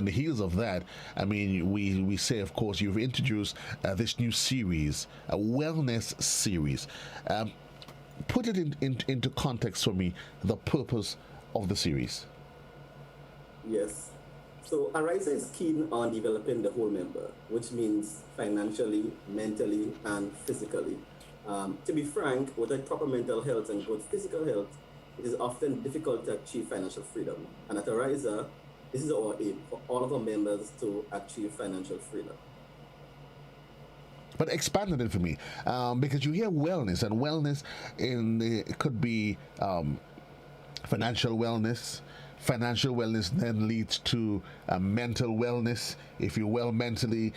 on the heels of that, I mean, we say, of course, you've introduced this new series, a wellness series. Um, Put it into context for me, the purpose of the series. Yes. So Ariza is keen on developing the whole member, which means financially, mentally, and physically. To be frank, without proper mental health and good physical health, it is often difficult to achieve financial freedom. And at Ariza, this is our aim for all of our members to achieve financial freedom. But expand on it for me, because you hear wellness, and wellness it could be financial wellness. Financial wellness then leads to mental wellness. If you're well mentally,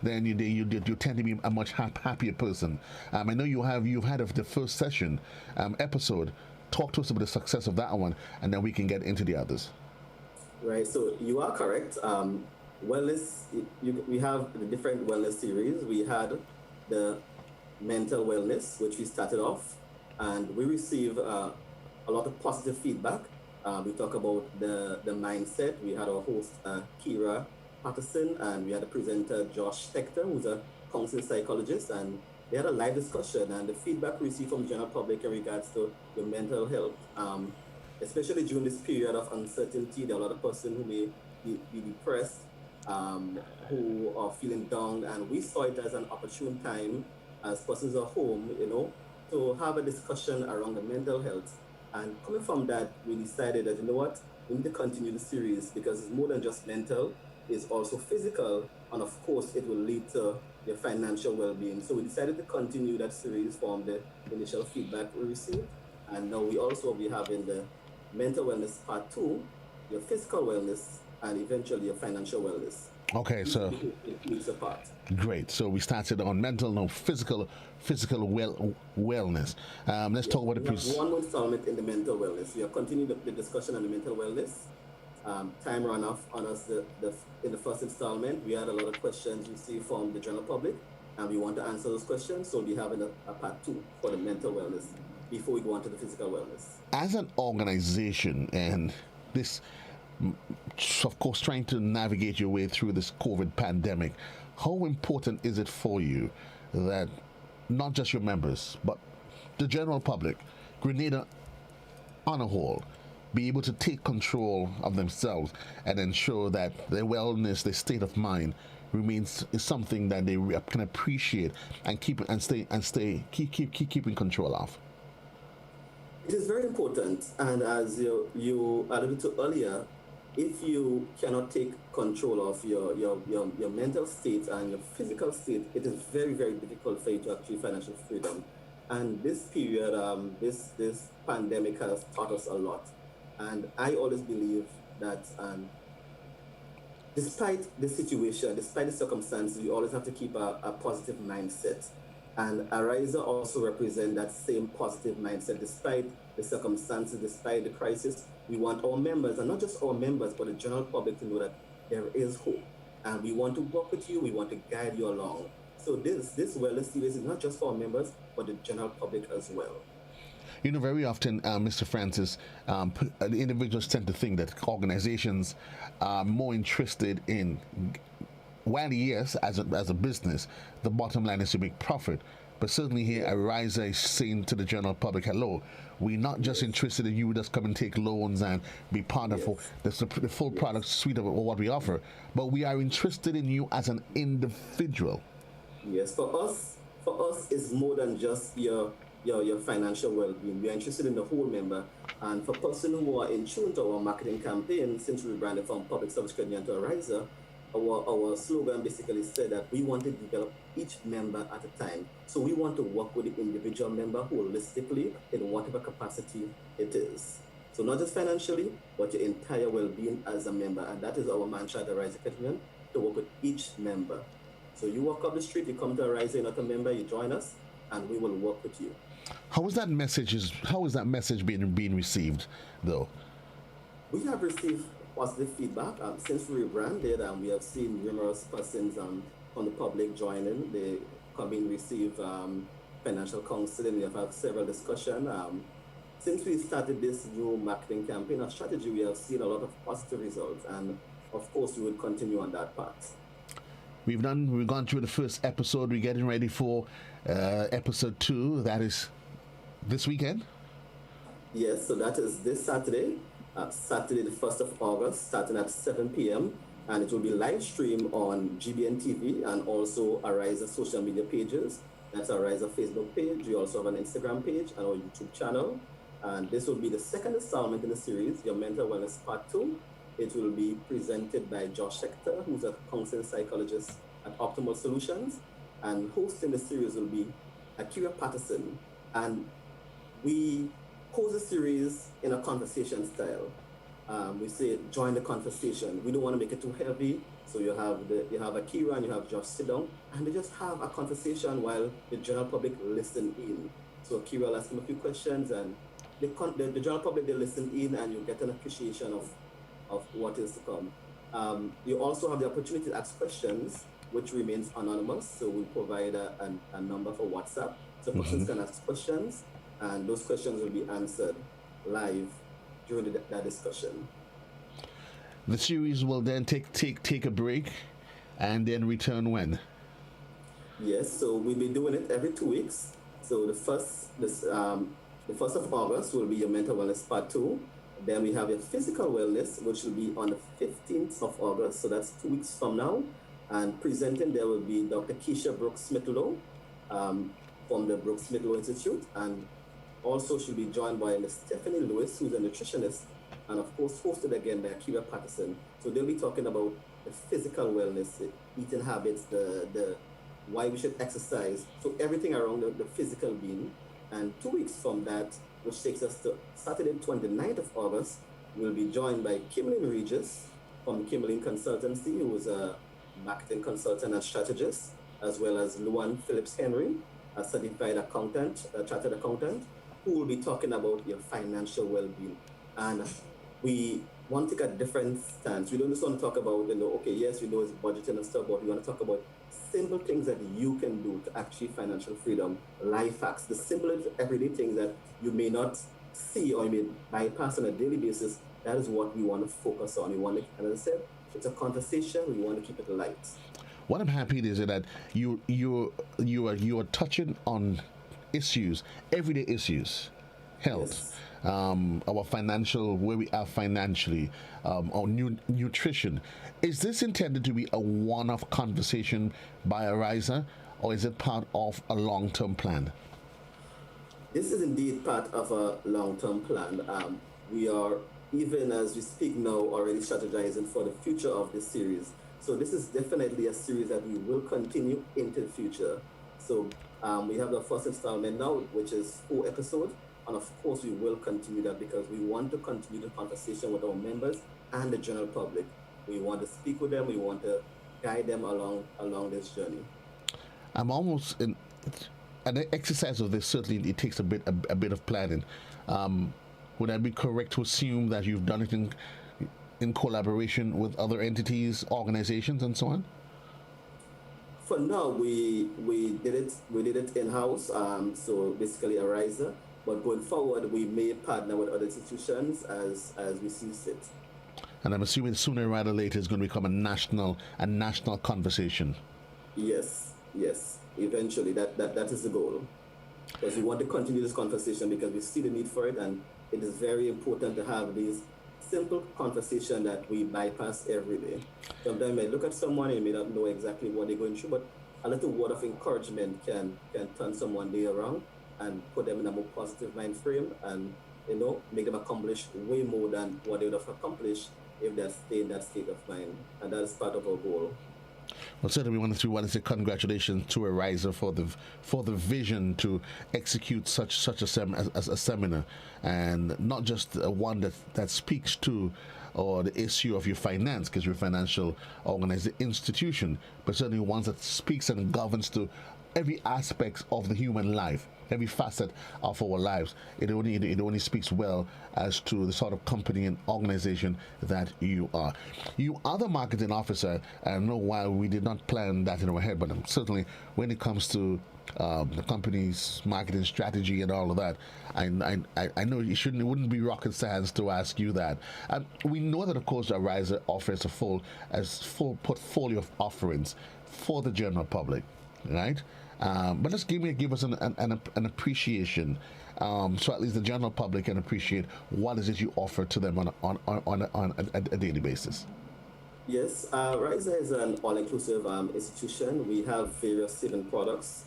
then you tend to be a much happier person. I know you've had of the first session episode. Talk to us about the success of that one, and then we can get into the others. Right. So you are correct. Wellness, we have the different wellness series. We had the mental wellness, which we started off, and we receive a lot of positive feedback. We talk about the mindset. We had our host, Kira Patterson, and we had a presenter, Josh Tector, who's a counseling psychologist, and they had a live discussion. And the feedback we received from the general public in regards to your mental health, especially during this period of uncertainty, there are a lot of persons who may be depressed, who are feeling down, and we saw it as an opportune time as persons at home, to have a discussion around the mental health. And coming from that, we decided that, you know what, we need to continue the series because it's more than just mental, it's also physical, and of course, it will lead to your financial well being. So we decided to continue that series from the initial feedback we received. And now we also will be having the mental wellness part two, your physical wellness, and eventually your financial wellness. Okay, so It weeks apart. great. So we started on mental, no physical wellness. Let's Yes, talk about the we have one more installment in the mental wellness. We have continued the discussion on the mental wellness. Time ran off on us in the first installment. We had a lot of questions received from the general public, and we want to answer those questions. So we'll be having a part two for the mental wellness before we go on to the physical wellness. as an organization, and this, of course, trying to navigate your way through this COVID pandemic, how important is it for you that not just your members, but the general public, Grenada on a whole, be able to take control of themselves and ensure that their wellness, their state of mind, remains is something that they can appreciate and keep in control of. It is very important, and as you alluded to earlier, if you cannot take control of your mental state and your physical state, it is very, very difficult for you to achieve financial freedom. And this period, this pandemic has taught us a lot. And I always believe that despite the situation, despite the circumstances, we always have to keep a positive mindset. And Ariza also represent that same positive mindset despite the circumstances, despite the crisis. We want our members, and not just our members, but the general public to know that there is hope. And we want to work with you, we want to guide you along. So this wellness series is not just for our members, but the general public as well. You know, very often, Mr. Francis, the individuals tend to think that organizations are more interested in, while yes, as a business, the bottom line is to make profit. But certainly here, Ariza is saying to the general public, hello, we're not just interested in you just come and take loans and be part of Yes. the full product suite of what we offer, but we are interested in you as an individual. Yes, for us, it's more than just your financial well-being. We are interested in the whole member. And for persons who are in tune to our marketing campaign, since we branded from Public Service Credit to Ariza, our slogan basically said that we want to develop each member at a time. So we want to work with the individual member holistically in whatever capacity it is. So not just financially, but your entire well-being as a member. And that is our mantra at the Ariza Credit to work with each member. So you walk up the street, you come to Ariza, you're not a member, you join us, and we will work with you. How is that message being received though? We have received positive feedback since we rebranded, and we have seen numerous persons from the public joining. They come in, receive financial counseling. We have had several discussions. Since we started this new marketing campaign or strategy, we have seen a lot of positive results. And of course, we would continue on that path. We've gone through the first episode. We're getting ready for episode 2. That is this weekend. Yes, so that is this Saturday, Saturday the 1st of August, starting at 7 p.m. And it will be live stream on GBN TV and also AZRIA social media pages. That's AZRIA Facebook page. We also have an Instagram page and our YouTube channel. And this will be the second installment in the series, Your Mental Wellness Part 2. It will be presented by Josh Hector, who's a counseling psychologist at Optimal Solutions. And hosting the series will be Akira Patterson. And we pose the series in a conversation style. We say, join the conversation. We don't want to make it too heavy. So you have Akira and you have Josh sit down, and they just have a conversation while the general public listen in. So Akira will ask him a few questions, and the general public, they listen in, and you get an appreciation of what is to come. You also have the opportunity to ask questions, which remains anonymous. So we'll provide a number for WhatsApp. So persons can ask questions, and those questions will be answered live during that discussion. The series will then take a break and then return when? Yes, so we'll be doing it every 2 weeks. So the 1st of August will be your mental wellness part 2. Then we have your physical wellness, which will be on the 15th of August. So that's 2 weeks from now. And presenting there will be Dr. Keisha Brooks-Smithlow from the Brooks-Smithlow Institute. And also she'll be joined by Ms. Stephanie Lewis, who's a nutritionist, and of course hosted again by Akira Patterson. So they'll be talking about the physical wellness, the eating habits, the why we should exercise. So everything around the physical being. And 2 weeks from that, which takes us to Saturday, 29th of August, we'll be joined by Kimberly Regis from Kimberly Consultancy, who is a marketing consultant and strategist, as well as Luan Phillips Henry, a certified accountant, a chartered accountant, who will be talking about your financial well-being. And we want to take a different stance. We don't just want to talk about, okay, yes, we know it's budgeting and stuff, but we want to talk about simple things that you can do to achieve financial freedom, life hacks, the simple everyday things that you may not see or you may bypass on a daily basis. That is what we want to focus on. We want to, as I said, it's a conversation. We want to keep it light. What I'm happy is that you are touching on issues, everyday issues, health. Yes. Our financial, where we are financially, our nutrition. Is this intended to be a one-off conversation by AZRIA, or is it part of a long-term plan? This is indeed part of a long-term plan. We are, even as we speak now, already strategizing for the future of this series. So this is definitely a series that we will continue into the future. So we have the first installment now, which is 4 episodes. And of course, we will continue that because we want to continue the conversation with our members and the general public. We want to speak with them. We want to guide them along this journey. I'm almost in an exercise of this. Certainly, it takes a bit of planning. Would I be correct to assume that you've done it in collaboration with other entities, organizations, and so on? For now, we did it in-house. So basically, AZRIA. But going forward, we may partner with other institutions as we see fit. And I'm assuming sooner rather later it's going to become a national conversation. Yes. Eventually, that is the goal. Because we want to continue this conversation because we see the need for it, and it is very important to have these simple conversations that we bypass every day. Sometimes you may look at someone and you may not know exactly what they're going through, but a little word of encouragement can turn someone day around and put them in a more positive mind frame and, make them accomplish way more than what they would have accomplished if they stay in that state of mind. And that is part of our goal. Well, certainly we want to say congratulations to AZRIA for the vision to execute such a seminar, and not just one that speaks to or the issue of your finance, because you're a financial organized institution, but certainly one that speaks and governs to every aspect of the human life, every facet of our lives. It only speaks well as to the sort of company and organization that you are. You are the marketing officer. I know why we did not plan that in our head, but certainly when it comes to the company's marketing strategy and all of that, I know it wouldn't be rocket science to ask you that. We know that, of course, AZRIA offers a full portfolio of offerings for the general public, right? But just give us an appreciation, so at least the general public can appreciate what is it you offer to them on a daily basis. Yes, Riser is an all-inclusive institution. We have various saving products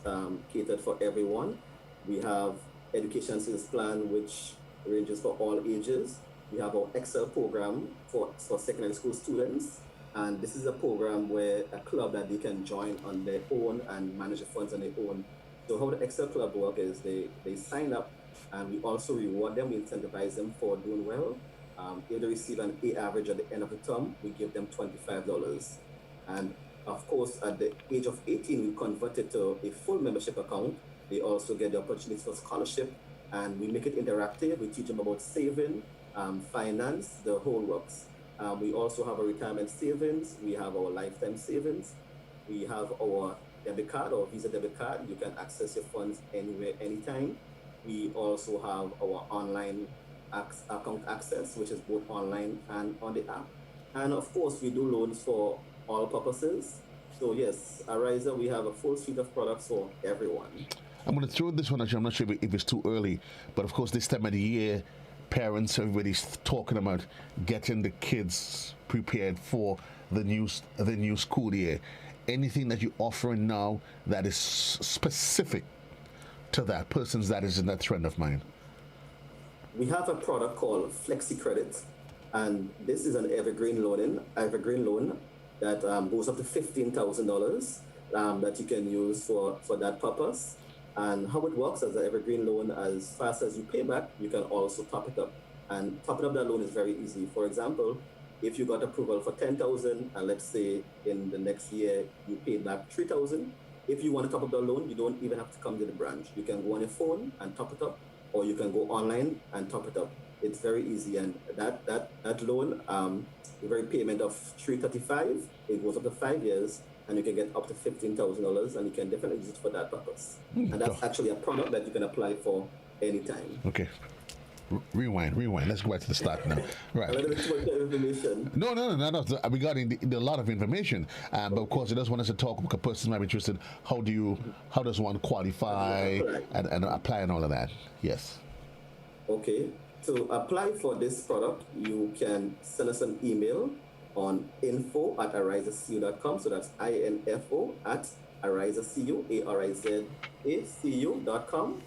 catered for everyone. We have education sales plan, which ranges for all ages. We have our Excel program for secondary school students. And this is a program where a club that they can join on their own and manage the funds on their own. So how the Excel club work is they sign up, and we also reward them, we incentivize them for doing well. If they receive an A average at the end of the term, we give them $25. And of course, at the age of 18, we convert it to a full membership account. They also get the opportunity for scholarship, and we make it interactive. We teach them about saving, finance, the whole works. We also have a retirement savings. We have our lifetime savings. We have our debit card or Visa debit card. You can access your funds anywhere, anytime. We also have our online account access, which is both online and on the app. And of course, we do loans for all purposes. So yes, AZRIA, we have a full suite of products for everyone. I'm going to throw this one at you. I'm not sure if it's too early, but of course, this time of the year, parents, everybody's talking about getting the kids prepared for the new school year. Anything that you're offering now that is specific to that persons that is in that trend of mind? We have a product called Flexi Credit, and this is an evergreen loan that goes up to $15,000 that you can use for that purpose. And how it works as an evergreen loan, as fast as you pay back, you can also top it up. And topping up that loan is very easy. For example, if you got approval for $10,000, and let's say in the next year you paid back $3,000, if you want to top up the loan, you don't even have to come to the branch. You can go on your phone and top it up, or you can go online and top it up. It's very easy, and that loan, the very payment of $335, it goes up to 5 years, and you can get up to $15,000, and you can definitely use it for that purpose. And that's actually a product that you can apply for anytime. Okay. Rewind. Let's go back to the start now. Right. A little bit too much information. No. We got a lot of information, but of course, I just want us to talk because persons might be interested. How does one qualify and apply and all of that? Yes. Okay. To apply for this product, you can send us an email on info@arizacu.com. So that's info@arizacu.com.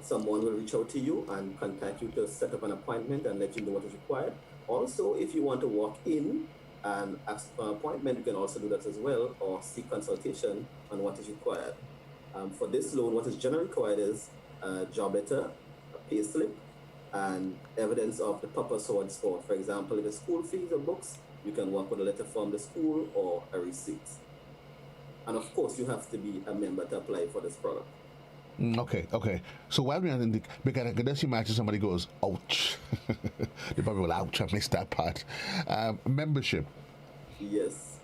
Someone will reach out to you and contact you to set up an appointment and let you know what is required. Also, if you want to walk in and ask for an appointment, you can also do that as well, or seek consultation on what is required. For this loan, what is generally required is a job letter, a pay slip, and evidence of the purpose or it's for. For example, if it's school fees or books, you can work with a letter from the school or a receipt. And of course, you have to be a member to apply for this product. Okay. So while we're in because I can just imagine somebody goes, ouch. They probably will, ouch, I missed that part. Membership. Yes.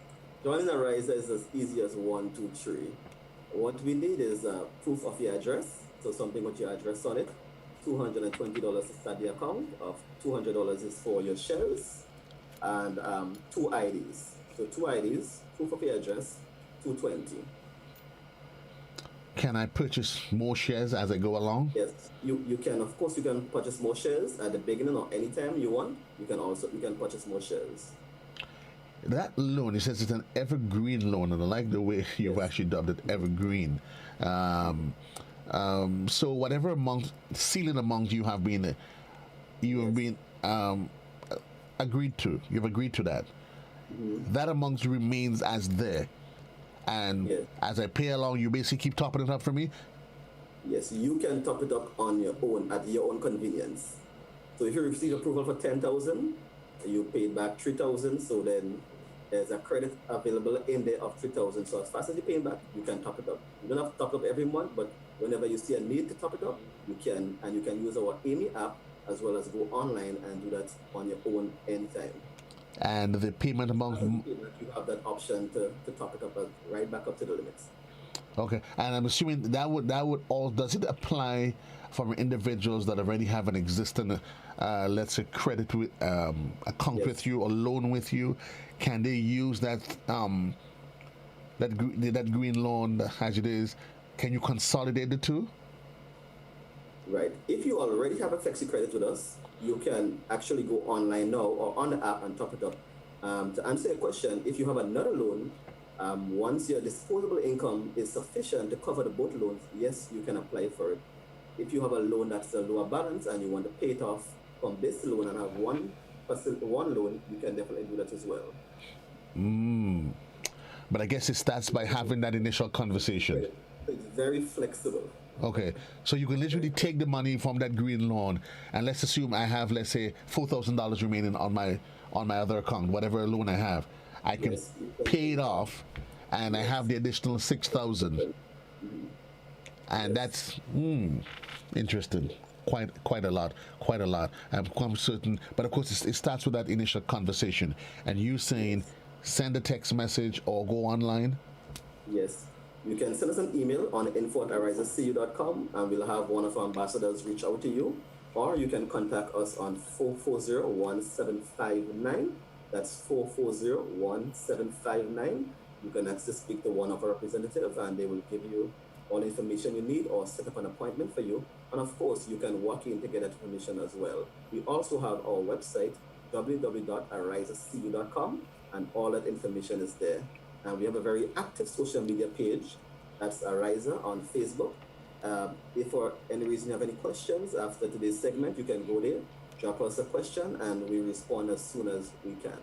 Joining AZRIA is as easy as 1, 2, 3. What we need is proof of your address. So something with your address on it. $220 to start the account. Of $200 is for your shares. And 2 IDs. So 2 IDs, proof of your address, $220. Can I purchase more shares as I go along? Yes, you can. Of course, you can purchase more shares at the beginning or anytime you want. You can purchase more shares. That loan, it says it's an evergreen loan, and I like the way you've actually dubbed it evergreen. So whatever ceiling amount you have been agreed to. You've agreed to that. Mm-hmm. That amount remains as there. And as I pay along, you basically keep topping it up for me? Yes, you can top it up on your own, at your own convenience. So if you receive approval for $10,000, you paid back $3,000, so then there's a credit available in there of 3,000. So as fast as you're paying back, you can top it up. You don't have to top it up every month, but whenever you see a need to top it up, you can, and you can use our Amy app as well as go online and do that on your own anytime. And the payment amount. You have that option to top it up right back up to the limits. Okay, and I'm assuming that would all, does it apply for individuals that already have an existing, let's say, credit with account Yes. with you or loan with you? Can they use that green loan as it is? Can you consolidate the two? Right. If you already have a flexi credit with us, you can actually go online now or on the app and top it up. To answer your question, if you have another loan, once your disposable income is sufficient to cover the both loans, yes, you can apply for it. If you have a loan that's a lower balance and you want to pay it off from this loan and have one loan, you can definitely do that as well. But I guess it starts by having that initial conversation. It's very flexible. Okay, so you can literally take the money from that green loan, and let's assume I have, let's say, $4,000 remaining on my other account, whatever loan I have. I can pay it off, and I have the additional 6,000, and that's interesting. Quite a lot. I'm quite certain, but of course it starts with that initial conversation, and you saying send a text message or go online. Yes. You can send us an email on info@arizacu.com and we'll have one of our ambassadors reach out to you. Or you can contact us on 440-1759. That's 440-1759. You can actually speak to one of our representatives and they will give you all the information you need or set up an appointment for you. And of course, you can walk in to get that information as well. We also have our website, www.arizacu.com, and all that information is there. And we have a very active social media page. That's AZRIA on Facebook. If for any reason you have any questions after today's segment, you can go there, drop us a question, and we respond as soon as we can.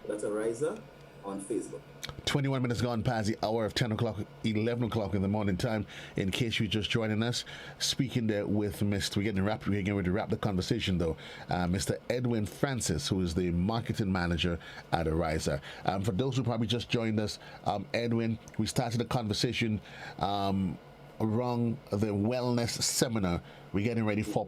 That's AZRIA on Facebook. 21 minutes gone past the hour of 10 o'clock, 11 o'clock in the morning time. In case you're just joining us, speaking there with Mr. We're getting ready to wrap the conversation though. Mr. Edwin Francis, who is the marketing manager at AZRIA. For those who probably just joined us, Edwin, we started the conversation around the wellness seminar. We're getting ready for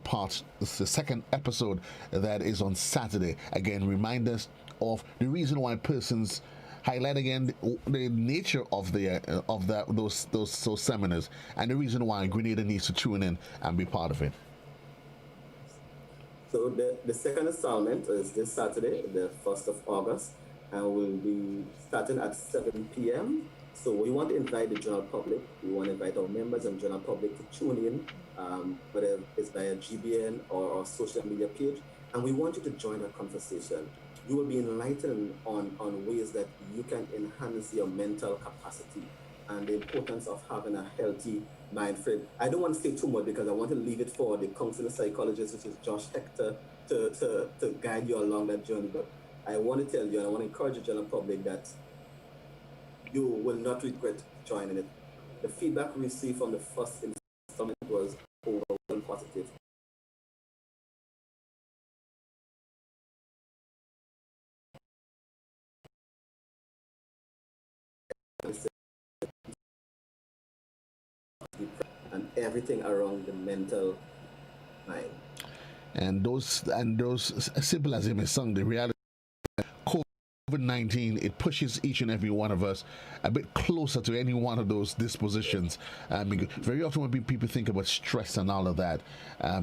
the second episode that is on Saturday. Again, remind us of the reason why persons. Highlight again the nature of those seminars and the reason why Grenada needs to tune in and be part of it. So the second installment is this Saturday, the 1st of August, and we'll be starting at 7 p.m. So we want to invite the general public. We want to invite our members and general public to tune in, whether it's via GBN or our social media page, and we want you to join our conversation. You will be enlightened on ways that you can enhance your mental capacity and the importance of having a healthy mind frame. I don't want to say too much because I want to leave it for the counseling psychologist, which is Josh Hector, to guide you along that journey. But I want to tell you, and I want to encourage the general public that you will not regret joining it. The feedback we received from the first installment was overwhelmingly positive. And everything around the mental mind. And those simple as it may sound, the reality COVID-19, it pushes each and every one of us a bit closer to any one of those dispositions. Very often when people think about stress and all of that,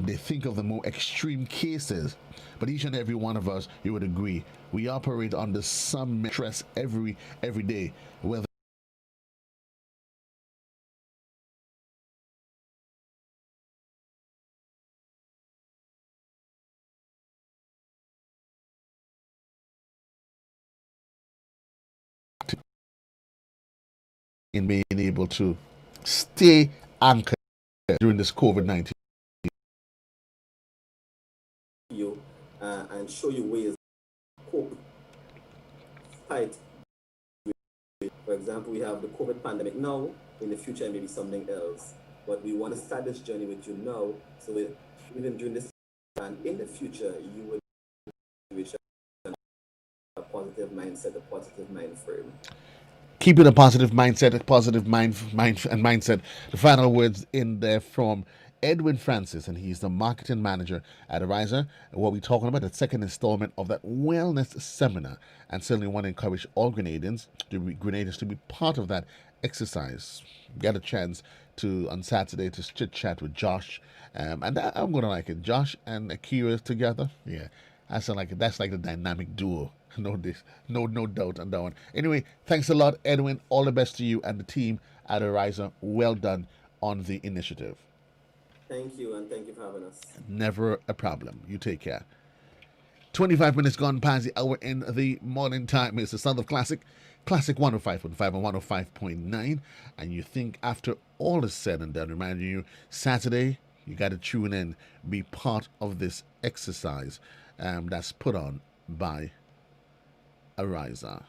they think of the more extreme cases. But each and every one of us, you would agree, we operate under some stress every day, whether in being able to stay anchored during this COVID-19. You and show you ways to cope. Fight. For example, we have the COVID pandemic now. In the future, maybe something else. But we want to start this journey with you now. So even during this and in the future, you will reach a positive mindset, a positive mind frame. Keeping a positive mindset, a positive mind and mindset. The final words in there from Edwin Francis, and he's the marketing manager at AZRIA. What we're talking about, the second installment of that wellness seminar, and certainly want to encourage all Grenadians to be part of that exercise. Get a chance to on Saturday to chit chat with Josh, and I'm gonna like it. Josh and Akira together, yeah. That's like the dynamic duo. No doubt on that one. Anyway, thanks a lot, Edwin. All the best to you and the team at AZRIA. Well done on the initiative. Thank you, and thank you for having us. Never a problem. You take care. 25 minutes gone past the hour in the morning time. It's the Sound of Classic, Classic 105.5 and 105.9. And you think after all is said and done, reminding you, Saturday, you got to tune in, be part of this exercise that's put on by AZRIA.